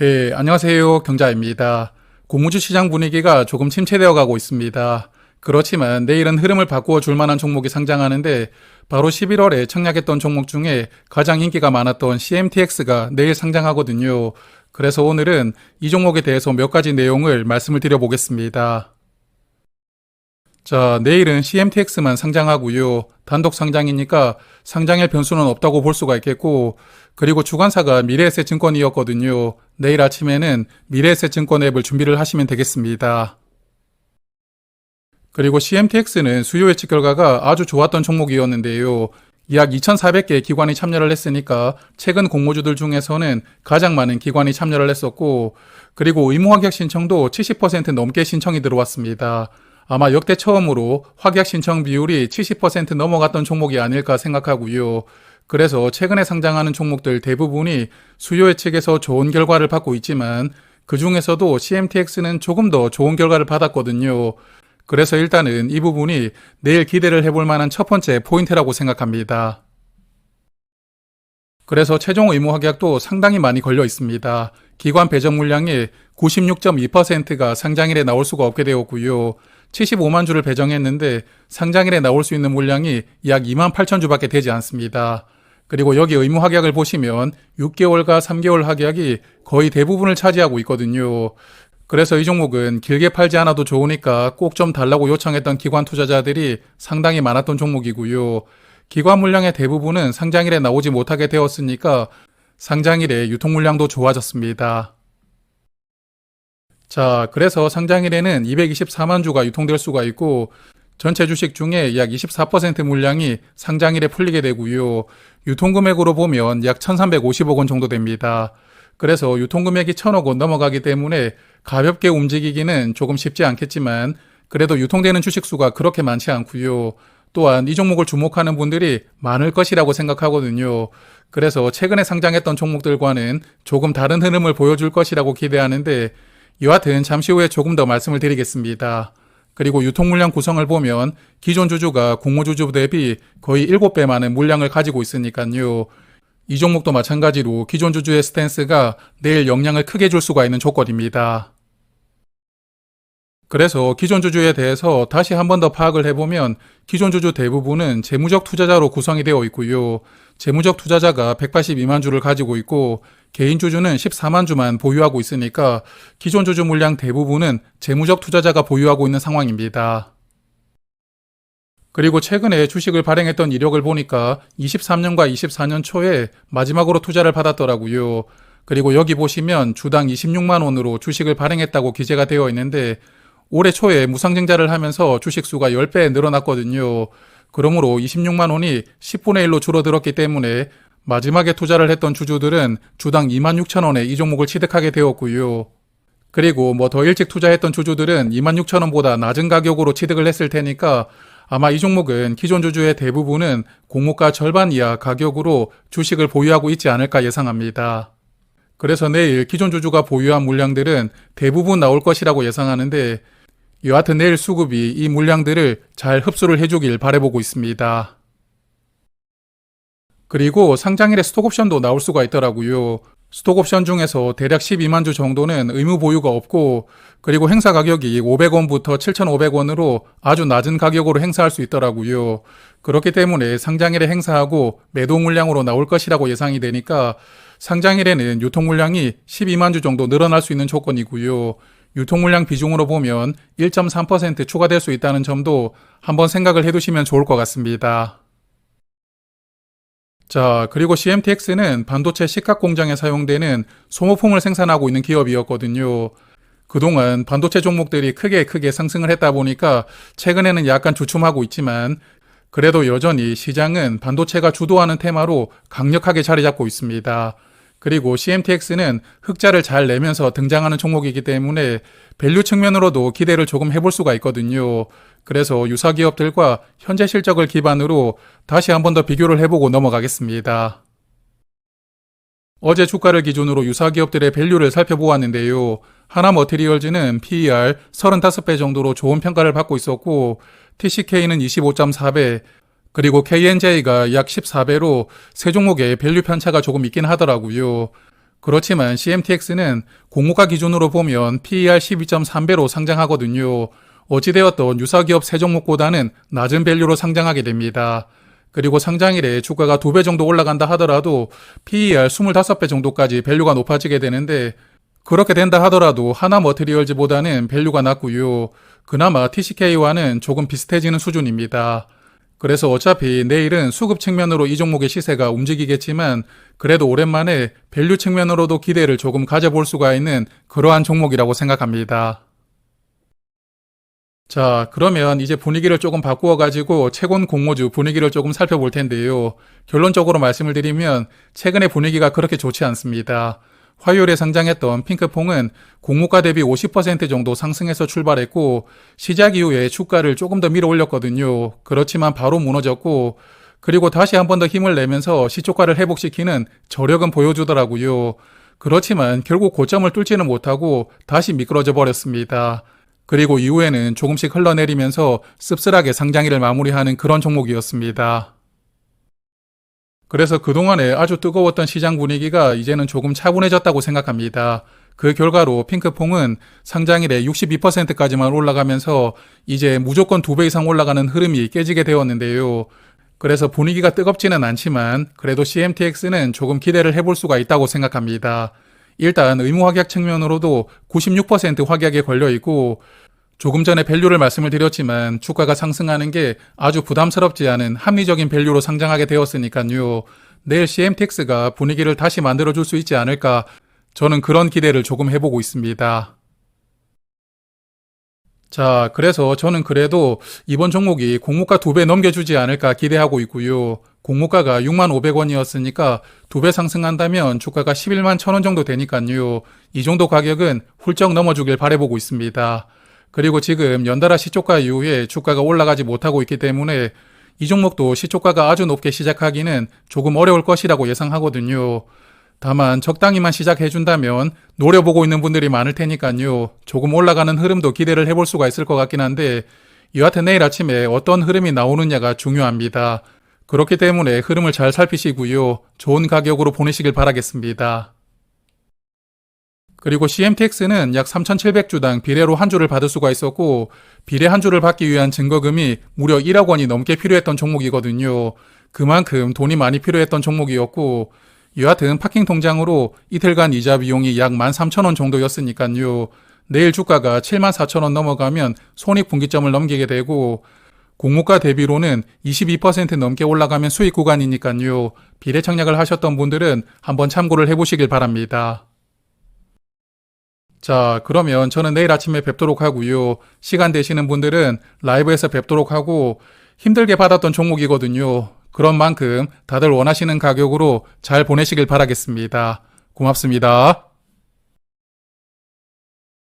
네, 안녕하세요. 경자입니다. 고무주 시장 분위기가 조금 침체되어 가고 있습니다. 그렇지만 내일은 흐름을 바꾸어 줄 만한 종목이 상장하는데 바로 11월에 청약했던 종목 중에 가장 인기가 많았던 CMTX가 내일 상장하거든요. 그래서 오늘은 이 종목에 대해서 몇 가지 내용을 말씀을 드려보겠습니다. 자, 내일은 CMTX만 상장하고요. 단독 상장이니까 상장일 변수는 없다고 볼 수가 있겠고, 그리고 주관사가 미래에셋증권이었거든요. 내일 아침에는 미래에셋증권 앱을 준비를 하시면 되겠습니다. 그리고 CMTX는 수요 예측 결과가 아주 좋았던 종목이었는데요. 약 2,400개 기관이 참여를 했으니까 최근 공모주들 중에서는 가장 많은 기관이 참여를 했었고, 그리고 의무 확약 신청도 70% 넘게 신청이 들어왔습니다. 아마 역대 처음으로 확약 신청 비율이 70% 넘어갔던 종목이 아닐까 생각하고요. 그래서 최근에 상장하는 종목들 대부분이 수요 예측에서 좋은 결과를 받고 있지만 그 중에서도 CMTX는 조금 더 좋은 결과를 받았거든요. 그래서 일단은 이 부분이 내일 기대를 해볼 만한 첫 번째 포인트라고 생각합니다. 그래서 최종 의무 확약도 상당히 많이 걸려 있습니다. 기관 배정 물량의 96.2%가 상장일에 나올 수가 없게 되었고요. 75만 주를 배정했는데 상장일에 나올 수 있는 물량이 약 2만 8천 주밖에 되지 않습니다. 그리고 여기 의무 확약을 보시면 6개월과 3개월 확약이 거의 대부분을 차지하고 있거든요. 그래서 이 종목은 길게 팔지 않아도 좋으니까 꼭 좀 달라고 요청했던 기관 투자자들이 상당히 많았던 종목이고요. 기관 물량의 대부분은 상장일에 나오지 못하게 되었으니까 상장일에 유통 물량도 좋아졌습니다. 자, 그래서 상장일에는 224만 주가 유통될 수가 있고 전체 주식 중에 약 24% 물량이 상장일에 풀리게 되고요. 유통금액으로 보면 약 1,350억 원 정도 됩니다. 그래서 유통금액이 1,000억 원 넘어가기 때문에 가볍게 움직이기는 조금 쉽지 않겠지만 그래도 유통되는 주식 수가 그렇게 많지 않고요. 또한 이 종목을 주목하는 분들이 많을 것이라고 생각하거든요. 그래서 최근에 상장했던 종목들과는 조금 다른 흐름을 보여줄 것이라고 기대하는데 여하튼 잠시 후에 조금 더 말씀을 드리겠습니다. 그리고 유통 물량 구성을 보면 기존 주주가 공모주주 대비 거의 7배 많은 물량을 가지고 있으니까요. 이 종목도 마찬가지로 기존 주주의 스탠스가 내일 영향을 크게 줄 수가 있는 조건입니다. 그래서 기존 주주에 대해서 다시 한 번 더 파악을 해보면 기존 주주 대부분은 재무적 투자자로 구성이 되어 있고요. 재무적 투자자가 182만 주를 가지고 있고 개인 주주는 14만 주만 보유하고 있으니까 기존 주주 물량 대부분은 재무적 투자자가 보유하고 있는 상황입니다. 그리고 최근에 주식을 발행했던 이력을 보니까 23년과 24년 초에 마지막으로 투자를 받았더라고요. 그리고 여기 보시면 주당 26만 원으로 주식을 발행했다고 기재가 되어 있는데 올해 초에 무상증자를 하면서 주식 수가 10배 늘어났거든요. 그러므로 26만 원이 10분의 1로 줄어들었기 때문에 마지막에 투자를 했던 주주들은 주당 2만 6천 원에 이 종목을 취득하게 되었고요. 그리고 더 일찍 투자했던 주주들은 2만 6천 원보다 낮은 가격으로 취득을 했을 테니까 아마 이 종목은 기존 주주의 대부분은 공모가 절반 이하 가격으로 주식을 보유하고 있지 않을까 예상합니다. 그래서 내일 기존 주주가 보유한 물량들은 대부분 나올 것이라고 예상하는데 여하튼 내일 수급이 이 물량들을 잘 흡수를 해주길 바라보고 있습니다. 그리고 상장일에 스톡옵션도 나올 수가 있더라고요. 스톡옵션 중에서 대략 12만 주 정도는 의무 보유가 없고 그리고 행사 가격이 500원부터 7,500원으로 아주 낮은 가격으로 행사할 수 있더라고요. 그렇기 때문에 상장일에 행사하고 매도 물량으로 나올 것이라고 예상이 되니까 상장일에는 유통 물량이 12만 주 정도 늘어날 수 있는 조건이고요. 유통 물량 비중으로 보면 1.3% 추가될 수 있다는 점도 한번 생각을 해두시면 좋을 것 같습니다. 자, 그리고 CMTX는 반도체 식각 공장에 사용되는 소모품을 생산하고 있는 기업이었거든요. 그동안 반도체 종목들이 크게 상승을 했다 보니까 최근에는 약간 주춤하고 있지만 그래도 여전히 시장은 반도체가 주도하는 테마로 강력하게 자리 잡고 있습니다. 그리고 CMTX는 흑자를 잘 내면서 등장하는 종목이기 때문에 밸류 측면으로도 기대를 조금 해볼 수가 있거든요. 그래서 유사 기업들과 현재 실적을 기반으로 다시 한 번 더 비교를 해보고 넘어가겠습니다. 어제 주가를 기준으로 유사 기업들의 밸류를 살펴보았는데요. 하나머티리얼즈는 PER 35배 정도로 좋은 평가를 받고 있었고 TCK는 25.4배, 그리고 KNJ가 약 14배로 세 종목의 밸류 편차가 조금 있긴 하더라고요. 그렇지만 CMTX는 공모가 기준으로 보면 PER 12.3배로 상장하거든요. 어찌되었던 유사기업 세 종목보다는 낮은 밸류로 상장하게 됩니다. 그리고 상장일에 주가가 2배 정도 올라간다 하더라도 PER 25배 정도까지 밸류가 높아지게 되는데, 그렇게 된다 하더라도 하나머티리얼즈보다는 밸류가 낮고요. 그나마 TCK와는 조금 비슷해지는 수준입니다. 그래서 어차피 내일은 수급 측면으로 이 종목의 시세가 움직이겠지만, 그래도 오랜만에 밸류 측면으로도 기대를 조금 가져볼 수가 있는 그러한 종목이라고 생각합니다. 자, 그러면 이제 분위기를 조금 바꾸어가지고 채권 공모주 분위기를 조금 살펴볼 텐데요. 결론적으로 말씀을 드리면 최근의 분위기가 그렇게 좋지 않습니다. 화요일에 상장했던 핑크퐁은 공모가 대비 50% 정도 상승해서 출발했고, 시작 이후에 주가를 조금 더 밀어 올렸거든요. 그렇지만 바로 무너졌고, 그리고 다시 한 번 더 힘을 내면서 시초가를 회복시키는 저력은 보여주더라고요. 그렇지만 결국 고점을 뚫지는 못하고 다시 미끄러져 버렸습니다. 그리고 이후에는 조금씩 흘러내리면서 씁쓸하게 상장일을 마무리하는 그런 종목이었습니다. 그래서 그동안에 아주 뜨거웠던 시장 분위기가 이제는 조금 차분해졌다고 생각합니다. 그 결과로 핑크퐁은 상장일에 62%까지만 올라가면서 이제 무조건 2배 이상 올라가는 흐름이 깨지게 되었는데요. 그래서 분위기가 뜨겁지는 않지만 그래도 CMTX는 조금 기대를 해볼 수가 있다고 생각합니다. 일단 의무 확약 측면으로도 96% 확약에 걸려있고, 조금 전에 밸류를 말씀을 드렸지만 주가가 상승하는 게 아주 부담스럽지 않은 합리적인 밸류로 상장하게 되었으니까요. 내일 CMTX가 분위기를 다시 만들어줄 수 있지 않을까, 저는 그런 기대를 조금 해보고 있습니다. 자, 그래서 저는 그래도 이번 종목이 공모가 2배 넘겨주지 않을까 기대하고 있고요. 공모가가 65,500원이었으니까 2배 상승한다면 주가가 11만 1,000원 정도 되니까요. 이 정도 가격은 훌쩍 넘어주길 바라보고 있습니다. 그리고 지금 연달아 시초가 이후에 주가가 올라가지 못하고 있기 때문에 이 종목도 시초가가 아주 높게 시작하기는 조금 어려울 것이라고 예상하거든요. 다만 적당히만 시작해준다면 노려보고 있는 분들이 많을 테니까요. 조금 올라가는 흐름도 기대를 해볼 수가 있을 것 같긴 한데, 여하튼 내일 아침에 어떤 흐름이 나오느냐가 중요합니다. 그렇기 때문에 흐름을 잘 살피시고요. 좋은 가격으로 보내시길 바라겠습니다. 그리고 CMTX는 약 3,700주당 비례로 한 주를 받을 수가 있었고, 비례 한 주를 받기 위한 증거금이 무려 1억 원이 넘게 필요했던 종목이거든요. 그만큼 돈이 많이 필요했던 종목이었고, 여하튼 파킹 통장으로 이틀간 이자 비용이 약 13,000원 정도였으니까요. 내일 주가가 74,000원 넘어가면 손익분기점을 넘기게 되고, 공모가 대비로는 22% 넘게 올라가면 수익 구간이니까요. 비례 청약을 하셨던 분들은 한번 참고를 해보시길 바랍니다. 자, 그러면 저는 내일 아침에 뵙도록 하고요. 시간 되시는 분들은 라이브에서 뵙도록 하고, 힘들게 받았던 종목이거든요. 그런 만큼 다들 원하시는 가격으로 잘 보내시길 바라겠습니다. 고맙습니다.